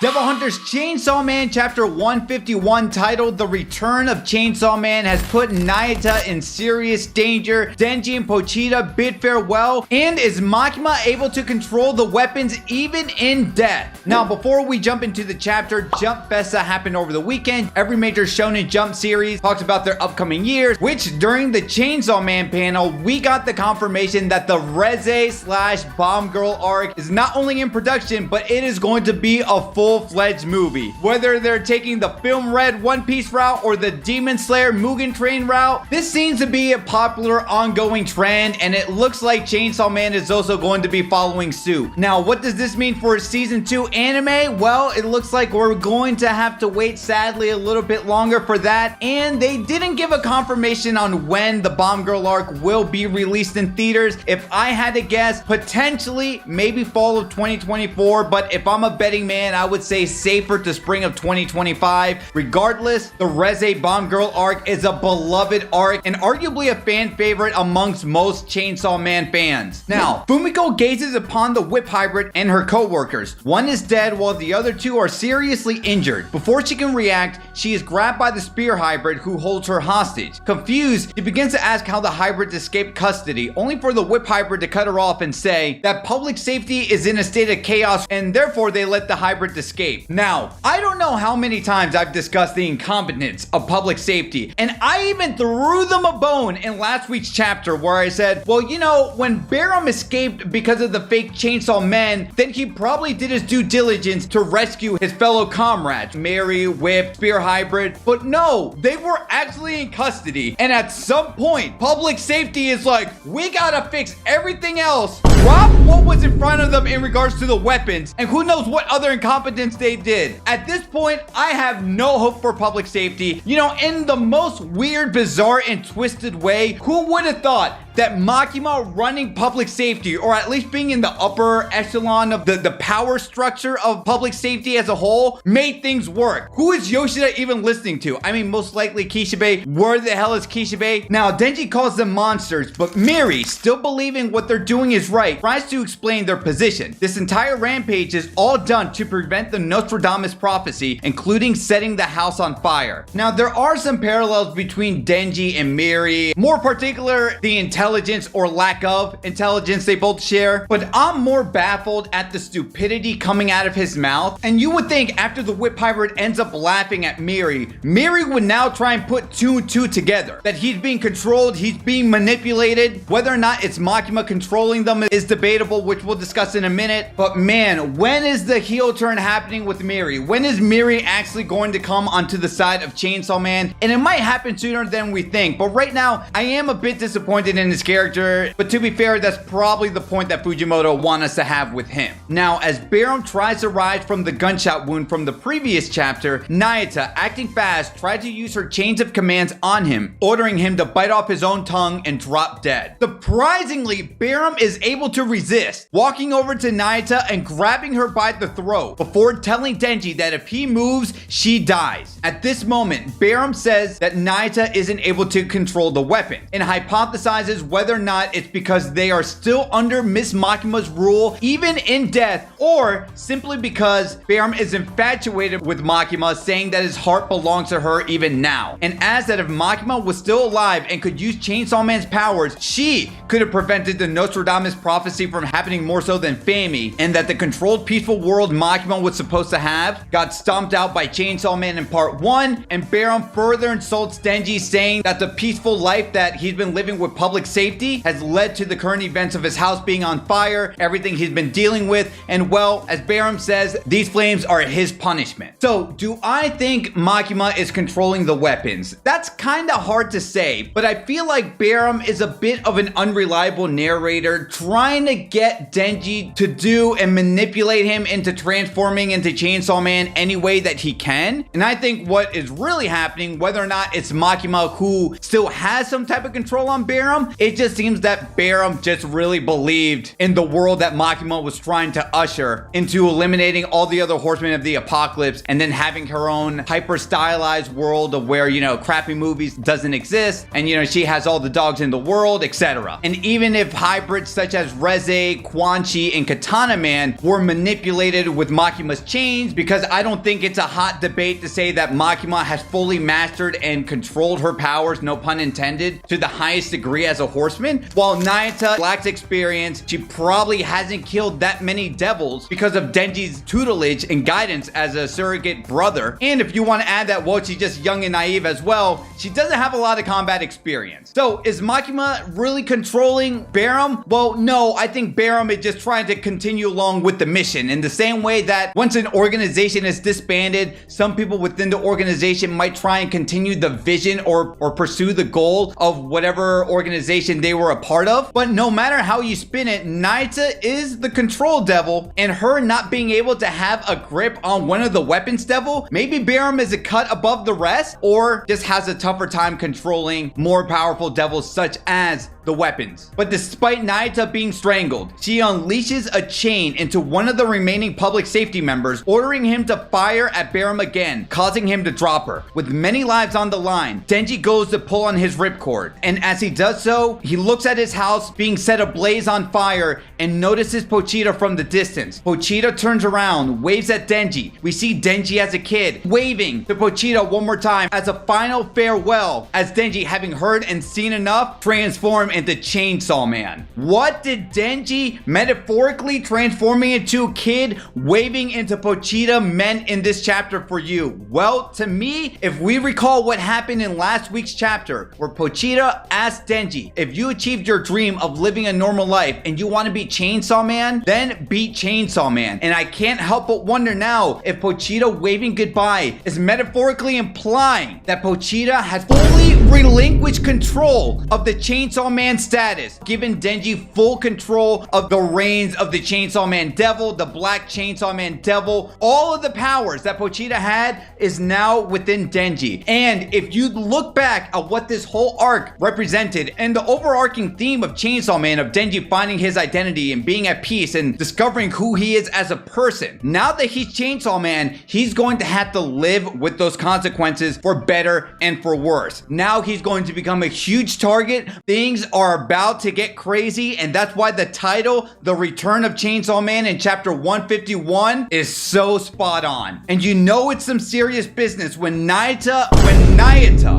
Devil Hunter's Chainsaw Man Chapter 151, titled The Return of Chainsaw Man, has put Nayuta in serious danger. Denji and Pochita bid farewell, and is Makima able to control the weapons even in death? Now, before we jump into the chapter, Jump Festa happened over the weekend. Every major Shonen Jump series talks about their upcoming years, which during the Chainsaw Man panel, we got the confirmation that the Reze/Bomb Girl arc is not only in production, but it is going to be a full-fledged movie. Whether they're taking the Film Red One Piece route or the Demon Slayer Mugen Train route, this seems to be a popular ongoing trend, and it looks like Chainsaw Man is also going to be following suit. Now, what does this mean for season 2 anime? Well, it looks like we're going to have to wait, sadly, a little bit longer for that, and they didn't give a confirmation on when the Bomb Girl arc will be released in theaters. If I had to guess, potentially maybe fall of 2024, but if I'm a betting man, I would say safer to spring of 2025. Regardless, the Reze Bomb Girl arc is a beloved arc and arguably a fan favorite amongst most Chainsaw Man fans. Now, Fumiko gazes upon the whip hybrid and her co-workers. One is dead while the other two are seriously injured. Before she can react, she is grabbed by the spear hybrid who holds her hostage. Confused, she begins to ask how the hybrid escaped custody, only for the whip hybrid to cut her off and say that public safety is in a state of chaos and therefore they let the hybrid escape. Now, I don't know how many times I've discussed the incompetence of public safety, and I even threw them a bone in last week's chapter where I said, well, you know, when Barum escaped because of the fake Chainsaw Men, then he probably did his due diligence to rescue his fellow comrades, Mary, Whip, Spear Hybrid, but no, they were actually in custody, and at some point, public safety is like, we gotta fix everything else, drop what was in front of them in regards to the weapons, and who knows what other incompetence they did. At this point, I have no hope for public safety. You know, in the most weird, bizarre, and twisted way, who would have thought that Makima running public safety, or at least being in the upper echelon of the power structure of public safety as a whole, made things work? Who is Yoshida even listening to? I mean, most likely Kishibe. Where the hell is Kishibe? Now, Denji calls them monsters, but Miri, still believing what they're doing is right, tries to explain their position. This entire rampage is all done to prevent the Nostradamus prophecy, including setting the house on fire. Now, there are some parallels between Denji and Miri, more particular, the intelligence or lack of intelligence they both share, but I'm more baffled at the stupidity coming out of his mouth. And you would think after the whip hybrid ends up laughing at Miri would now try and put two and two together, that he's being controlled, he's being manipulated. Whether or not it's Makima controlling them is debatable, which we'll discuss in a minute. But man, when is the heel turn happening with Miri? When is Miri actually going to come onto the side of Chainsaw Man? And it might happen sooner than we think, but right now I am a bit disappointed in his character, but to be fair, that's probably the point that Fujimoto wants us to have with him. Now, as Barum tries to rise from the gunshot wound from the previous chapter, Nayuta, acting fast, tried to use her chains of commands on him, ordering him to bite off his own tongue and drop dead. Surprisingly, Barum is able to resist, walking over to Nayuta and grabbing her by the throat before telling Denji that if he moves, she dies. At this moment, Barum says that Nayuta isn't able to control the weapon and hypothesizes whether or not it's because they are still under Miss Makima's rule even in death, or simply because Barum is infatuated with Makima, saying that his heart belongs to her even now, and as that if Makima was still alive and could use Chainsaw Man's powers, she could have prevented the Nostradamus prophecy from happening more so than Fami, and that the controlled peaceful world Makima was supposed to have got stomped out by Chainsaw Man in part 1, and Barum further insults Denji, saying that the peaceful life that he's been living with public safety has led to the current events of his house being on fire, everything he's been dealing with, and well, as Barum says, these flames are his punishment. So, do I think Makima is controlling the weapons? That's kinda hard to say, but I feel like Barum is a bit of an unreliable narrator, trying to get Denji to do and manipulate him into transforming into Chainsaw Man any way that he can. And I think what is really happening, whether or not it's Makima who still has some type of control on Barum, It just seems that Barum just really believed in the world that Makima was trying to usher into eliminating all the other horsemen of the apocalypse and then having her own hyper stylized world of where, you know, crappy movies doesn't exist and, you know, she has all the dogs in the world, etc. And even if hybrids such as Reze, Quan Chi, and Katana Man were manipulated with Makima's chains, because I don't think it's a hot debate to say that Makima has fully mastered and controlled her powers, no pun intended, to the highest degree as a horseman. While Nayuta lacks experience, she probably hasn't killed that many devils because of Denji's tutelage and guidance as a surrogate brother. And if you want to add that, well, she's just young and naive as well, she doesn't have a lot of combat experience. So is Makima really controlling Barum? Well, no, I think Barum is just trying to continue along with the mission in the same way that once an organization is disbanded, some people within the organization might try and continue the vision or pursue the goal of whatever organization they were a part of. But no matter how you spin it, Nayuta is the control devil, and her not being able to have a grip on one of the weapons devil, maybe Barum is a cut above the rest or just has a tougher time controlling more powerful devils such as the weapons. But despite Nayuta being strangled, she unleashes a chain into one of the remaining public safety members, ordering him to fire at Barum again, causing him to drop her. With many lives on the line, Denji goes to pull on his ripcord, and as he does so, he looks at his house being set ablaze on fire and notices Pochita from the distance. Pochita turns around, waves at Denji. We see Denji as a kid, waving to Pochita one more time as a final farewell, as Denji, having heard and seen enough, transform into Chainsaw Man. What did Denji metaphorically transforming into a kid waving into Pochita meant in this chapter for you? Well, to me, if we recall what happened in last week's chapter where Pochita asked Denji, if you achieved your dream of living a normal life and you want to be Chainsaw Man, then beat Chainsaw Man. And I can't help but wonder now if Pochita waving goodbye is metaphorically implying that Pochita has fully relinquished control of the Chainsaw Man status, giving Denji full control of the reins of the Chainsaw Man Devil, the Black Chainsaw Man Devil. All of the powers that Pochita had is now within Denji. And if you look back at what this whole arc represented and the overarching theme of Chainsaw Man, of Denji finding his identity and being at peace and discovering who he is as a person, now that he's Chainsaw Man, he's going to have to live with those consequences for better and for worse. Now he's going to become a huge target. Things are about to get crazy, and that's why the title, The Return of Chainsaw Man in chapter 151, is so spot on. And you know it's some serious business when Nayuta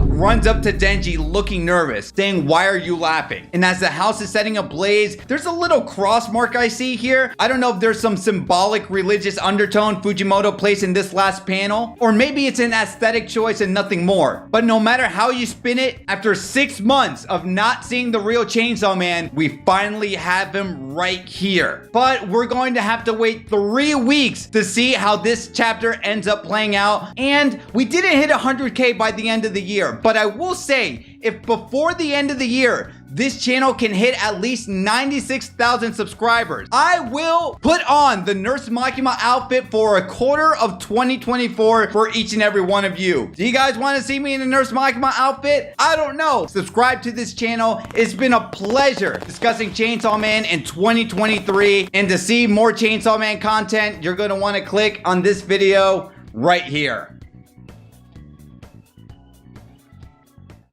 runs up to Denji looking nervous, saying, "Why are you laughing?" And as the house is setting ablaze, there's a little cross mark I see here. I don't know if there's some symbolic religious undertone Fujimoto placed in this last panel, or maybe it's an aesthetic choice and nothing more. But no matter how you spin it, after 6 months of not seeing the real Chainsaw Man, we finally have him right here. But we're going to have to wait 3 weeks to see how this chapter ends up playing out. And we didn't hit 100K by the end of the year, but I will say, if before the end of the year, this channel can hit at least 96,000 subscribers, I will put on the Nurse Makima outfit for a quarter of 2024 for each and every one of you. Do you guys want to see me in a Nurse Makima outfit? I don't know. Subscribe to this channel. It's been a pleasure discussing Chainsaw Man in 2023. And to see more Chainsaw Man content, you're going to want to click on this video right here.